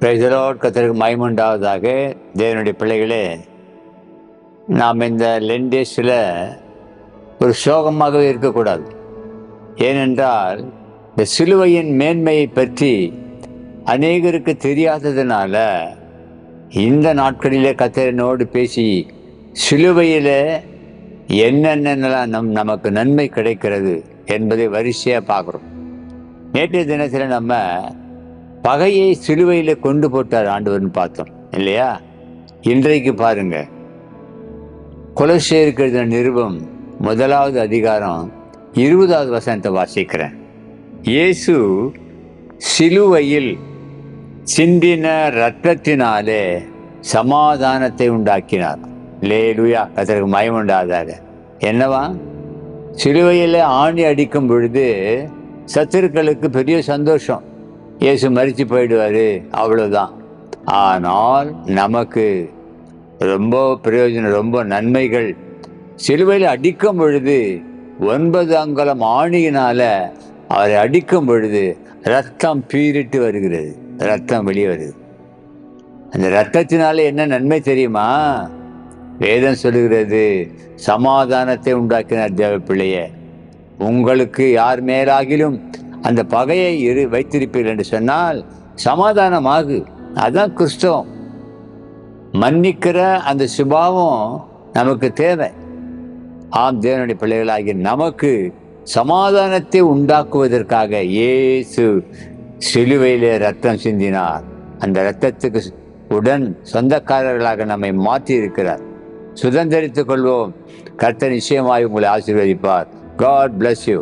Praise the Lord. கர்த்தருக்கு மகிமை உண்டாவதாக. தேவனுடைய பிள்ளைகளே, நாம் இந்த லெண்டேஸில் ஒரு சோகமாகவே இருக்கக்கூடாது. ஏனென்றால் இந்த சிலுவையின் மேன்மையை பற்றி அநேகருக்கு தெரியாததுனால இந்த நாட்களிலே கர்த்தரினோடு பேசி சிலுவையில் என்னென்னலாம் நமக்கு நன்மை கிடைக்கிறது என்பதை வரிசையாக பார்க்குறோம். நேற்றைய தினத்தில் நம்ம பகையை சிலுவையில் கொண்டு போட்டார் ஆண்டவர்னு பார்த்தோம் இல்லையா? இன்றைக்கு பாருங்க, கொலோசியருக்கு எழுதின நிருபம் 1வது அதிகாரம் 20வது வசனத்தை வாசிக்கிறேன். இயேசு சிலுவையில் சிந்தின இரத்தத்தினாலே சமாதானத்தை உண்டாக்கினார். அல்லேலூயா. கர்த்தருக்கு மகிமை உண்டாவதாக. என்னவா? சிலுவையில் ஆணி அடிக்கும் பொழுது சத்துருக்களுக்கு பெரிய சந்தோஷம், இயேசு மரித்து போயிடுவார், அவ்வளோதான். ஆனால் நமக்கு ரொம்ப பிரயோஜனம், ரொம்ப நன்மைகள். சிலுவையில் அடிக்கும் பொழுது 9 அங்குலம் ஆணியினால அவரை அடிக்கும் பொழுது ரத்தம் பீரிட்டு வருகிறது, ரத்தம் வெளியே வருது. அந்த ரத்தத்தினால என்ன நன்மை தெரியுமா? வேதம் சொல்லுகிறது, சமாதானத்தை உண்டாக்கினார். தேவ பிள்ளையே, உங்களுக்கு யார் மேலாகிலும் அந்த பகையை வைத்திருப்பீர்கள் என்று சொன்னால் சமாதானமாகு. அதுதான் கிறிஸ்தவம். மன்னிக்கிற அந்த சுபாவம் நமக்கு தேவை. ஆம், தேவனுடைய பிள்ளைகளாகி நமக்கு சமாதானத்தை உண்டாக்குவதற்காக இயேசு சிலுவையிலே ரத்தம் சிந்தினார். அந்த இரத்தத்துக்கு உடன் சொந்தக்காரர்களாக நம்மை மாற்றி இருக்கிறார். சுதந்திரித்துக் கொள்வோம். கர்த்தர் நிச்சயமாய் உங்களை ஆசீர்வதிப்பார். God bless you.